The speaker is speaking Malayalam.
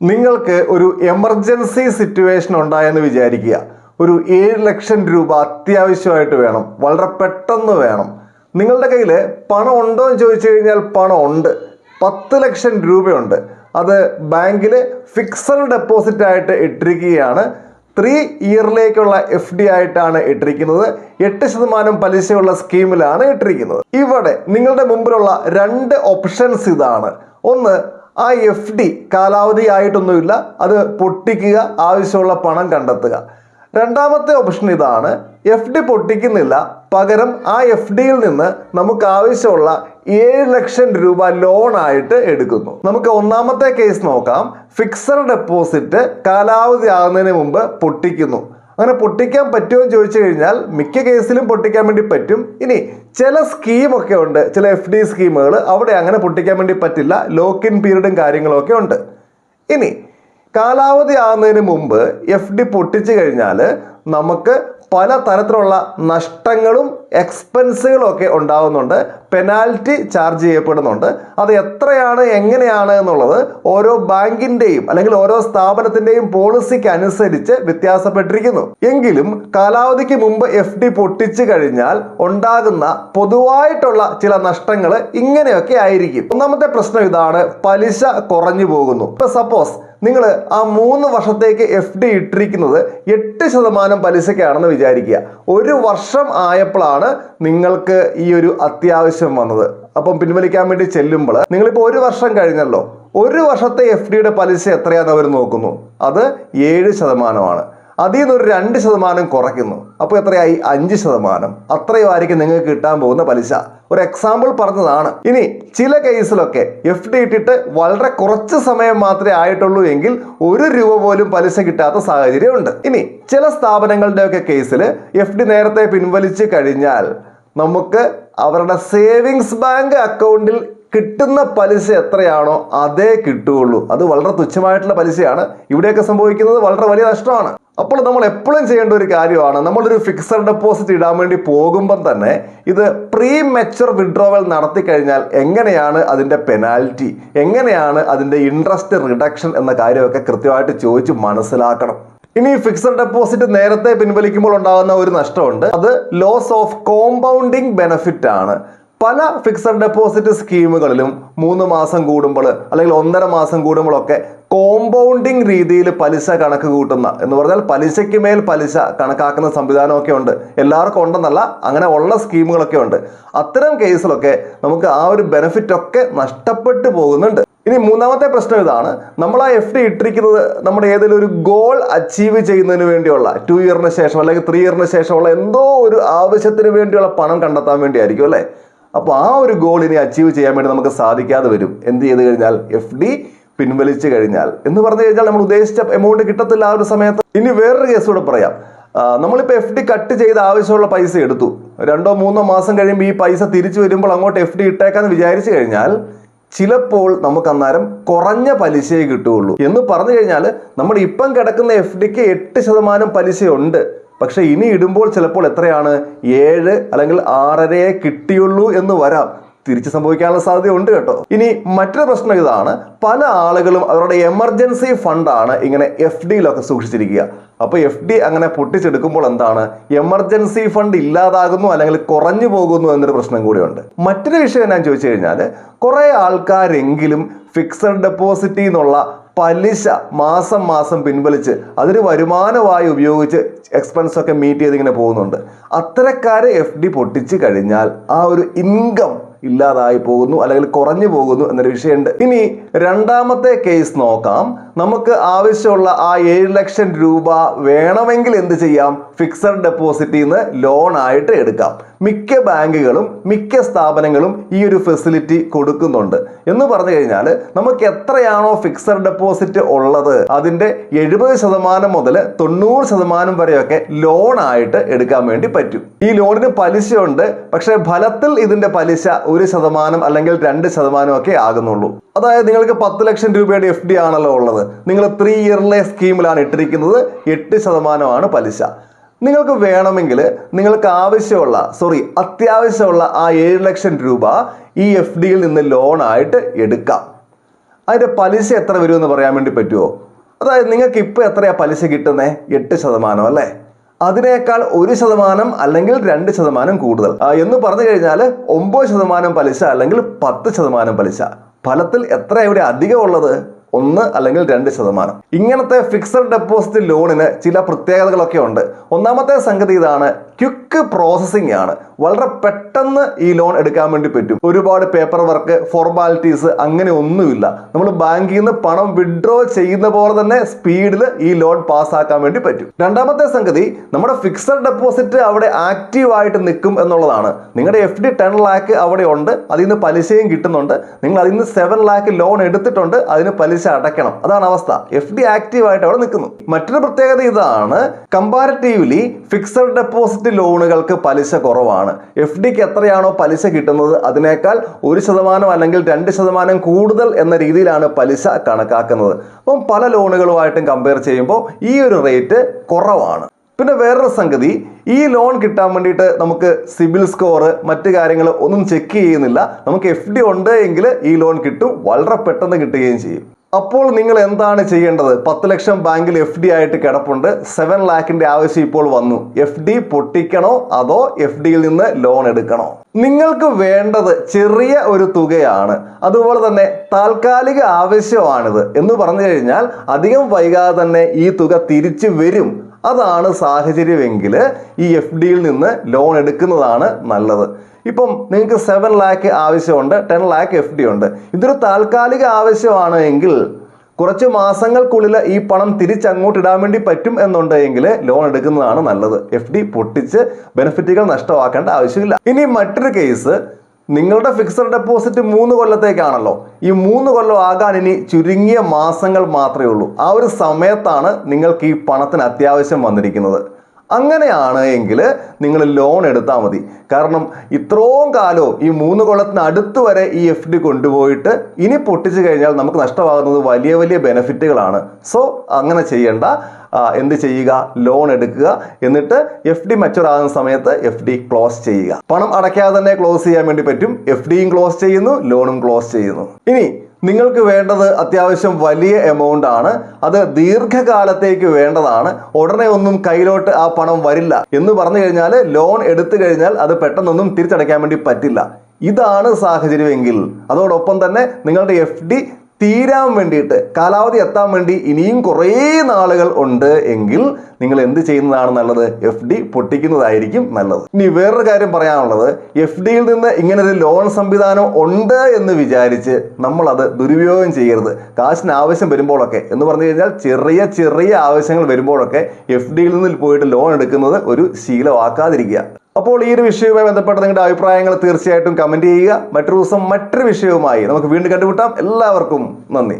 നിങ്ങൾക്ക് ഒരു എമർജൻസി സിറ്റുവേഷൻ ഉണ്ടായെന്ന് വിചാരിക്കുക. ഒരു 7 ലക്ഷം രൂപ അത്യാവശ്യമായിട്ട് വേണം, വളരെ പെട്ടെന്ന് വേണം. നിങ്ങളുടെ കയ്യിൽ പണം ഉണ്ടോ എന്ന് ചോദിച്ചു കഴിഞ്ഞാൽ പണം ഉണ്ട്. 10 ലക്ഷം രൂപയുണ്ട്. അത് ബാങ്കിൽ ഫിക്സഡ് ഡെപ്പോസിറ്റ് ആയിട്ട് ഇട്ടിരിക്കുകയാണ്. 3 ഇയറിലേക്കുള്ള FD ആയിട്ടാണ് ഇട്ടിരിക്കുന്നത്. 8% പലിശയുള്ള സ്കീമിലാണ് ഇട്ടിരിക്കുന്നത്. ഇവിടെ നിങ്ങളുടെ മുമ്പിലുള്ള 2 ഓപ്ഷൻസ് ഇതാണ്. ഒന്ന്, ആ FD കാലാവധി ആയിട്ടൊന്നുമില്ല, അത് പൊട്ടിക്കുക, ആവശ്യമുള്ള പണം കണ്ടെത്തുക. രണ്ടാമത്തെ ഓപ്ഷൻ ഇതാണ്, FD പൊട്ടിക്കുന്നില്ല, പകരം ആ FDയിൽ നിന്ന് നമുക്ക് ആവശ്യമുള്ള 7 ലക്ഷം രൂപ ലോണായിട്ട് എടുക്കുന്നു. നമുക്ക് ഒന്നാമത്തെ കേസ് നോക്കാം. ഫിക്സഡ് ഡെപ്പോസിറ്റ് കാലാവധി ആകുന്നതിന് മുമ്പ് പൊട്ടിക്കുന്നു. അങ്ങനെ പൊട്ടിക്കാൻ പറ്റുമോ എന്ന് ചോദിച്ചു കഴിഞ്ഞാൽ മിക്ക കേസിലും പൊട്ടിക്കാൻ വേണ്ടി പറ്റും. ഇനി ചില സ്കീമൊക്കെ ഉണ്ട്, ചില FD സ്കീമുകൾ, അവിടെ അങ്ങനെ പൊട്ടിക്കാൻ വേണ്ടി പറ്റില്ല. ലോക്ക് ഇൻ പീരീഡും കാര്യങ്ങളൊക്കെ ഉണ്ട്. ഇനി കാലാവധി ആകുന്നതിന് മുമ്പ് FD പൊട്ടിച്ചു കഴിഞ്ഞാൽ നമുക്ക് പല തരത്തിലുള്ള നഷ്ടങ്ങളും എക്സ്പെൻസുകളും ഒക്കെ ഉണ്ടാകുന്നുണ്ട്. പെനാൽറ്റി ചാർജ് ചെയ്യപ്പെടുന്നുണ്ട്. അത് എത്രയാണ്, എങ്ങനെയാണ് എന്നുള്ളത് ഓരോ ബാങ്കിൻ്റെയും അല്ലെങ്കിൽ ഓരോ സ്ഥാപനത്തിൻ്റെയും പോളിസിക്ക് അനുസരിച്ച് വ്യത്യാസപ്പെട്ടിരിക്കുന്നു. എങ്കിലും കാലാവധിക്ക് മുമ്പ് FD പൊട്ടിച്ചു കഴിഞ്ഞാൽ ഉണ്ടാകുന്ന പൊതുവായിട്ടുള്ള ചില നഷ്ടങ്ങൾ ഇങ്ങനെയൊക്കെ ആയിരിക്കും. ഒന്നാമത്തെ പ്രശ്നം ഇതാണ്, പലിശ കുറഞ്ഞു പോകുന്നു. ഇപ്പൊ സപ്പോസ് നിങ്ങൾ ആ 3 വർഷത്തേക്ക് FD ഇട്ടിരിക്കുന്നത് 8% പലിശക്കാണെന്ന് വിചാരിക്കുക. 1 വർഷം ആയപ്പോഴാണ് നിങ്ങൾക്ക് ഈ ഒരു അത്യാവശ്യം വന്നത്. അപ്പം പിൻവലിക്കാൻ വേണ്ടി ചെല്ലുമ്പോൾ നിങ്ങളിപ്പോൾ 1 വർഷം കഴിഞ്ഞല്ലോ. 1 വർഷത്തെ FDയുടെ പലിശ എത്രയാണെന്ന് അവർ നോക്കുന്നു. അത് 7%. അതിൽ നിന്ന് ഒരു 2% കുറയ്ക്കുന്നു. അപ്പോൾ എത്രയായി? 5%. അത്രയുമായിരിക്കും നിങ്ങൾക്ക് കിട്ടാൻ പോകുന്ന പലിശ. ഒരു എക്സാമ്പിൾ പറഞ്ഞതാണ്. ഇനി ചില കേസിലൊക്കെ FD ഇട്ടിട്ട് വളരെ കുറച്ച് സമയം മാത്രമേ ആയിട്ടുള്ളൂ എങ്കിൽ 1 രൂപ പോലും പലിശ കിട്ടാത്ത സാഹചര്യമുണ്ട്. ഇനി ചില സ്ഥാപനങ്ങളുടെയൊക്കെ കേസിൽ FD നേരത്തെ പിൻവലിച്ച് കഴിഞ്ഞാൽ നമുക്ക് അവരുടെ സേവിങ്സ് ബാങ്ക് അക്കൗണ്ടിൽ കിട്ടുന്ന പലിശ എത്രയാണോ അതേ കിട്ടുകയുള്ളൂ. അത് വളരെ തുച്ഛമായിട്ടുള്ള പലിശയാണ്. ഇവിടെയൊക്കെ സംഭവിക്കുന്നത് വളരെ വലിയ നഷ്ടമാണ്. അപ്പോൾ നമ്മൾ എപ്പോഴും ചെയ്യേണ്ട ഒരു കാര്യമാണ്, നമ്മളൊരു ഫിക്സഡ് ഡെപ്പോസിറ്റ് ഇടാൻ വേണ്ടി പോകുമ്പം തന്നെ ഇത് പ്രീ മെച്യൂർ വിഡ്രോവൽ നടത്തി കഴിഞ്ഞാൽ എങ്ങനെയാണ് അതിൻ്റെ പെനാൽറ്റി, എങ്ങനെയാണ് അതിൻ്റെ ഇൻട്രസ്റ്റ് റിഡക്ഷൻ എന്ന കാര്യമൊക്കെ കൃത്യമായിട്ട് ചോദിച്ച് മനസ്സിലാക്കണം. ഇനി ഫിക്സഡ് ഡെപ്പോസിറ്റ് നേരത്തെ പിൻവലിക്കുമ്പോൾ ഉണ്ടാകുന്ന ഒരു നഷ്ടമുണ്ട്. അത് ലോസ് ഓഫ് കോമ്പൗണ്ടിങ് ബെനിഫിറ്റ് ആണ്. പല ഫിക്സഡ് ഡെപ്പോസിറ്റ് സ്കീമുകളിലും 3 മാസം കൂടുമ്പോൾ അല്ലെങ്കിൽ 1.5 മാസം കൂടുമ്പോഴൊക്കെ കോമ്പൗണ്ടിങ് രീതിയിൽ പലിശ കണക്ക് കൂട്ടുന്ന, എന്ന് പറഞ്ഞാൽ പലിശയ്ക്ക് മേൽ പലിശ കണക്കാക്കുന്ന സംവിധാനമൊക്കെ ഉണ്ട്. എല്ലാവർക്കും ഉണ്ടെന്നല്ല, അങ്ങനെ ഉള്ള സ്കീമുകളൊക്കെ ഉണ്ട്. അത്തരം കേസിലൊക്കെ നമുക്ക് ആ ഒരു ബെനിഫിറ്റ് ഒക്കെ നഷ്ടപ്പെട്ടു പോകുന്നുണ്ട്. ഇനി മൂന്നാമത്തെ പ്രശ്നം ഇതാണ്, നമ്മൾ ആ FD ഇട്ടിരിക്കുന്നത് നമ്മുടെ ഏതെങ്കിലും ഒരു ഗോൾ അച്ചീവ് ചെയ്യുന്നതിന് വേണ്ടിയുള്ള 2 ഇയറിന് ശേഷം അല്ലെങ്കിൽ 3 ഇയറിന് ശേഷമുള്ള എന്തോ ഒരു ആവശ്യത്തിന് വേണ്ടിയുള്ള പണം കണ്ടെത്താൻ വേണ്ടിയായിരിക്കും അല്ലേ. അപ്പോൾ ആ ഒരു ഗോൾ ഇനി അച്ചീവ് ചെയ്യാൻ വേണ്ടി നമുക്ക് സാധിക്കാതെ വരും. എന്ത് ചെയ്ത് കഴിഞ്ഞാൽ? FD പിൻവലിച്ചു കഴിഞ്ഞാൽ. എന്ന് പറഞ്ഞു കഴിഞ്ഞാൽ നമ്മൾ ഉദ്ദേശിച്ച എമൗണ്ട് കിട്ടത്തില്ല ആ ഒരു സമയത്ത്. ഇനി വേറൊരു കേസ് കൂടെ പറയാം. നമ്മളിപ്പോൾ FD കട്ട് ചെയ്ത് ആവശ്യമുള്ള പൈസ എടുത്തു. 2-3 മാസം കഴിയുമ്പോൾ ഈ പൈസ തിരിച്ചു വരുമ്പോൾ അങ്ങോട്ട് FD ഇട്ടേക്കാന്ന് വിചാരിച്ചു കഴിഞ്ഞാൽ ചിലപ്പോൾ നമുക്ക് അന്നേരം കുറഞ്ഞ പലിശയെ കിട്ടുകയുള്ളൂ. എന്ന് പറഞ്ഞു കഴിഞ്ഞാൽ നമ്മൾ ഇപ്പം കിടക്കുന്ന FDക്ക് 8% പലിശയുണ്ട്. പക്ഷെ ഇനി ഇടുമ്പോൾ ചിലപ്പോൾ എത്രയാണ്? 7 അല്ലെങ്കിൽ 6.5 കിട്ടിയുള്ളൂ എന്ന് വരാം. തിരിച്ച് സംഭവിക്കാനുള്ള സാധ്യത ഉണ്ട് കേട്ടോ. ഇനി മറ്റൊരു പ്രശ്നം ഇതാണ്, പല ആളുകളും അവരുടെ എമർജൻസി ഫണ്ടാണ് ഇങ്ങനെ FDയിലൊക്കെ സൂക്ഷിച്ചിരിക്കുക. അപ്പോൾ FD അങ്ങനെ പൊട്ടിച്ചെടുക്കുമ്പോൾ എന്താണ്? എമർജൻസി ഫണ്ട് ഇല്ലാതാകുന്നു അല്ലെങ്കിൽ കുറഞ്ഞു പോകുന്നു എന്നൊരു പ്രശ്നം കൂടിയുണ്ട്. മറ്റൊരു വിഷയം എന്നാന്ന് ചോദിച്ചു കഴിഞ്ഞാൽ, കുറെ ആൾക്കാരെങ്കിലും ഫിക്സഡ് ഡെപ്പോസിറ്റിൽ നിന്നുള്ള പലിശ മാസം മാസം പിൻവലിച്ച് അതൊരു വരുമാനമായി ഉപയോഗിച്ച് എക്സ്പെൻസ് ഒക്കെ മീറ്റ് ചെയ്ത് ഇങ്ങനെ പോകുന്നുണ്ട്. അത്തരക്കാരെ FD പൊട്ടിച്ചു കഴിഞ്ഞാൽ ആ ഒരു ഇൻകം ഇല്ലാതായി പോകുന്നു അല്ലെങ്കിൽ കുറഞ്ഞു പോകുന്നു എന്നൊരു വിഷയമുണ്ട്. ഇനി രണ്ടാമത്തെ കേസ് നോക്കാം. നമുക്ക് ആവശ്യമുള്ള ആ 7 ലക്ഷം രൂപ വേണമെങ്കിൽ എന്ത് ചെയ്യാം? ഫിക്സഡ് ഡെപ്പോസിറ്റിൽ നിന്ന് ലോൺ ആയിട്ട് എടുക്കാം. മിക്ക ബാങ്കുകളും മിക്ക സ്ഥാപനങ്ങളും ഈ ഒരു ഫെസിലിറ്റി കൊടുക്കുന്നുണ്ട്. എന്ന് പറഞ്ഞു കഴിഞ്ഞാൽ നമുക്ക് എത്രയാണോ ഫിക്സഡ് ഡെപ്പോസിറ്റ് ഉള്ളത് അതിൻ്റെ 70% മുതൽ 90% വരെയൊക്കെ ലോൺ ആയിട്ട് എടുക്കാൻ വേണ്ടി പറ്റും. ഈ ലോണിന് പലിശയുണ്ട്, പക്ഷെ ഫലത്തിൽ ഇതിന്റെ പലിശ 1% അല്ലെങ്കിൽ 2% ഒക്കെ ആകുന്നുള്ളൂ. അതായത് നിങ്ങൾക്ക് 10 ലക്ഷം രൂപയുടെ FD ആണല്ലോ ഉള്ളത്, നിങ്ങൾ 3 ഇയറിലെ സ്കീമിലാണ് ഇട്ടിരിക്കുന്നത്, 8% പലിശ. നിങ്ങൾക്ക് വേണമെങ്കിൽ നിങ്ങൾക്ക് അത്യാവശ്യമുള്ള ആ 7 ലക്ഷം രൂപ ഈ FDയിൽ നിന്ന് ലോൺ ആയിട്ട് എടുക്കാം. അതിന്റെ പലിശ എത്ര വരുമെന്ന് പറയാൻ വേണ്ടി പറ്റുമോ? അതായത് നിങ്ങൾക്ക് ഇപ്പോൾ എത്രയാ പലിശ കിട്ടുന്നേ? 8% അല്ലേ? അതിനേക്കാൾ 1% അല്ലെങ്കിൽ 2% കൂടുതൽ എന്ന് പറഞ്ഞു കഴിഞ്ഞാൽ 9% പലിശ അല്ലെങ്കിൽ 10% പലിശ. ഫലത്തിൽ എത്ര ഇവിടെ അധികം ഉള്ളത്? 1 അല്ലെങ്കിൽ 2%. ഇങ്ങനത്തെ ഫിക്സഡ് ഡെപ്പോസിറ്റ് ലോണിന് ചില പ്രത്യേകതകളൊക്കെ ഉണ്ട്. ഒന്നാമത്തെ സംഗതി ഇതാണ്, ക്വിക്ക് പ്രോസസ്സിംഗ് ആണ്. വളരെ പെട്ടെന്ന് ഈ ലോൺ എടുക്കാൻ വേണ്ടി പറ്റും. ഒരുപാട് പേപ്പർ വർക്ക്, ഫോർമാലിറ്റീസ് അങ്ങനെ ഒന്നുമില്ല. നമ്മൾ ബാങ്കിൽ നിന്ന് പണം വിഡ്രോ ചെയ്യുന്ന പോലെ തന്നെ സ്പീഡിൽ ഈ ലോൺ പാസ്സാക്കാൻ വേണ്ടി പറ്റും. രണ്ടാമത്തെ സംഗതി, നമ്മുടെ ഫിക്സഡ് ഡെപ്പോസിറ്റ് അവിടെ ആക്റ്റീവ് ആയിട്ട് നിൽക്കും എന്നുള്ളതാണ്. നിങ്ങളുടെ FD 10 lakh അവിടെ ഉണ്ട്, അതിൽ നിന്ന് പലിശയും കിട്ടുന്നുണ്ട്. നിങ്ങൾ അതിൽ നിന്ന് 7 lakh ലോൺ എടുത്തിട്ടുണ്ട്, അതിന് പലിശ അടയ്ക്കണം. അതാണ് അവസ്ഥ. FD ആക്റ്റീവ് ആയിട്ട് അവിടെ നിൽക്കുന്നു. മറ്റൊരു പ്രത്യേകത ഇതാണ്, കമ്പാരിറ്റീവ്ലി ഫിക്സഡ് ഡെപ്പോസിറ്റ് ലോണുകൾക്ക് പലിശ കുറവാണ്. FDക്ക് എത്രയാണോ പലിശ കിട്ടുന്നത് അതിനേക്കാൾ 1% അല്ലെങ്കിൽ 2% കൂടുതൽ എന്ന രീതിയിലാണ് പലിശ കണക്കാക്കുന്നത്. അപ്പം പല ലോണുകളുമായിട്ടും കമ്പയർ ചെയ്യുമ്പോൾ ഈ ഒരു റേറ്റ് കുറവാണ്. പിന്നെ വേറൊരു സംഗതി, ഈ ലോൺ കിട്ടാൻ വേണ്ടിയിട്ട് നമുക്ക് സിബിൽ സ്കോർ മറ്റു കാര്യങ്ങൾ ഒന്നും ചെക്ക് ചെയ്യുന്നില്ല. നമുക്ക് FD ഉണ്ട് എങ്കിൽ ഈ ലോൺ കിട്ടും, വളരെ പെട്ടെന്ന് കിട്ടുകയും ചെയ്യും. അപ്പോൾ നിങ്ങൾ എന്താണ് ചെയ്യേണ്ടത്? 10 ലക്ഷം ബാങ്കിൽ FD ആയിട്ട് കിടപ്പുണ്ട്, 7 lakhന്റെ ആവശ്യം ഇപ്പോൾ വന്നു. FD പൊട്ടിക്കണോ അതോ FDയിൽ നിന്ന് ലോൺ എടുക്കണോ? നിങ്ങൾക്ക് വേണ്ടത് ചെറിയ ഒരു തുകയാണ്, അതുപോലെ തന്നെ താൽക്കാലിക ആവശ്യമാണിത് എന്ന് പറഞ്ഞു കഴിഞ്ഞാൽ അധികം വൈകാതെ തന്നെ ഈ തുക തിരിച്ചു വരും. അതാണ് സാഹചര്യമെങ്കിൽ ഈ FDയിൽ നിന്ന് ലോൺ എടുക്കുന്നതാണ് നല്ലത്. ഇപ്പം നിങ്ങൾക്ക് 7 lakh ആവശ്യമുണ്ട്, 10 lakh FD ഉണ്ട്. ഇതൊരു താൽക്കാലിക ആവശ്യമാണ് എങ്കിൽ കുറച്ച് മാസങ്ങൾക്കുള്ളിൽ ഈ പണം തിരിച്ചങ്ങോട്ട് ഇടാൻ വേണ്ടി പറ്റും എന്നുണ്ടെങ്കിൽ ലോൺ എടുക്കുന്നതാണ് നല്ലത്. FD പൊട്ടിച്ച് ബെനിഫിറ്റുകൾ നഷ്ടമാക്കേണ്ട ആവശ്യമില്ല. ഇനി മറ്റൊരു കേസ്, നിങ്ങളുടെ ഫിക്സഡ് ഡെപ്പോസിറ്റ് 3 കൊല്ലത്തേക്കാണല്ലോ. ഈ 3 കൊല്ലം ആകാൻ ഇനി ചുരുങ്ങിയ മാസങ്ങൾ മാത്രമേ ഉള്ളൂ. ആ ഒരു സമയത്താണ് നിങ്ങൾക്ക് ഈ പണത്തിന് അത്യാവശ്യം വന്നിരിക്കുന്നത്. അങ്ങനെയാണ് എങ്കിൽ നിങ്ങൾ ലോൺ എടുത്താൽ മതി. കാരണം ഇത്രയും കാലവും ഈ 3 കൊല്ലത്തിന് അടുത്ത് വരെ ഈ FD കൊണ്ടുപോയിട്ട് ഇനി പൊട്ടിച്ചു കഴിഞ്ഞാൽ നമുക്ക് നഷ്ടമാകുന്നത് വലിയ വലിയ ബെനിഫിറ്റുകളാണ്. സോ അങ്ങനെ ചെയ്യേണ്ട. എന്ത് ചെയ്യുക? ലോൺ എടുക്കുക, എന്നിട്ട് FD മച്ചുവർ ആകുന്ന സമയത്ത് FD ക്ലോസ് ചെയ്യുക. പണം അടയ്ക്കാതെ തന്നെ ക്ലോസ് ചെയ്യാൻ വേണ്ടി പറ്റും. FDയും ക്ലോസ് ചെയ്യുന്നു, ലോണും ക്ലോസ് ചെയ്യുന്നു. ഇനി നിങ്ങൾക്ക് വേണ്ടത് അത്യാവശ്യം വലിയ എമൗണ്ട് ആണ്, അത് ദീർഘകാലത്തേക്ക് വേണ്ടതാണ്. ഉടനെ ഒന്നും കയ്യിലോട്ട് ആ പണം വരില്ല എന്ന് പറഞ്ഞു കഴിഞ്ഞാൽ ലോൺ എടുത്തു കഴിഞ്ഞാൽ അത് പെട്ടെന്നൊന്നും തിരിച്ചടയ്ക്കാൻ വേണ്ടി പറ്റില്ല. ഇതാണ് സാഹചര്യമെങ്കിൽ അതോടൊപ്പം തന്നെ നിങ്ങളുടെ FD തീരാൻ വേണ്ടിയിട്ട്, കാലാവധി എത്താൻ വേണ്ടി ഇനിയും കുറേ നാളുകൾ ഉണ്ട് എങ്കിൽ നിങ്ങൾ എന്ത് ചെയ്യുന്നതാണ് നല്ലത്? FD പൊട്ടിക്കുന്നതായിരിക്കും നല്ലത്. ഇനി വേറൊരു കാര്യം പറയാനുള്ളത്, FDയിൽ നിന്ന് ഇങ്ങനെ ഒരു ലോൺ സംവിധാനം ഉണ്ട് എന്ന് വിചാരിച്ച് നമ്മൾ അത് ദുരുപയോഗം ചെയ്യരുത്. കാശിന് ആവശ്യം വരുമ്പോഴൊക്കെ എന്ന് പറഞ്ഞു കഴിഞ്ഞാൽ ചെറിയ ചെറിയ ആവശ്യങ്ങൾ വരുമ്പോഴൊക്കെ FDയിൽ നിന്ന് പോയിട്ട് ലോൺ എടുക്കുന്നത് ഒരു ശീലമാക്കാതിരിക്കുക. അപ്പോൾ ഈ ഒരു വിഷയവുമായി ബന്ധപ്പെട്ട നിങ്ങളുടെ അഭിപ്രായങ്ങൾ തീർച്ചയായിട്ടും കമന്റ് ചെയ്യുക. മറ്റൊരു ദിവസം മറ്റൊരു വിഷയവുമായി നമുക്ക് വീണ്ടും കണ്ടുമുട്ടാം. എല്ലാവർക്കും നന്ദി.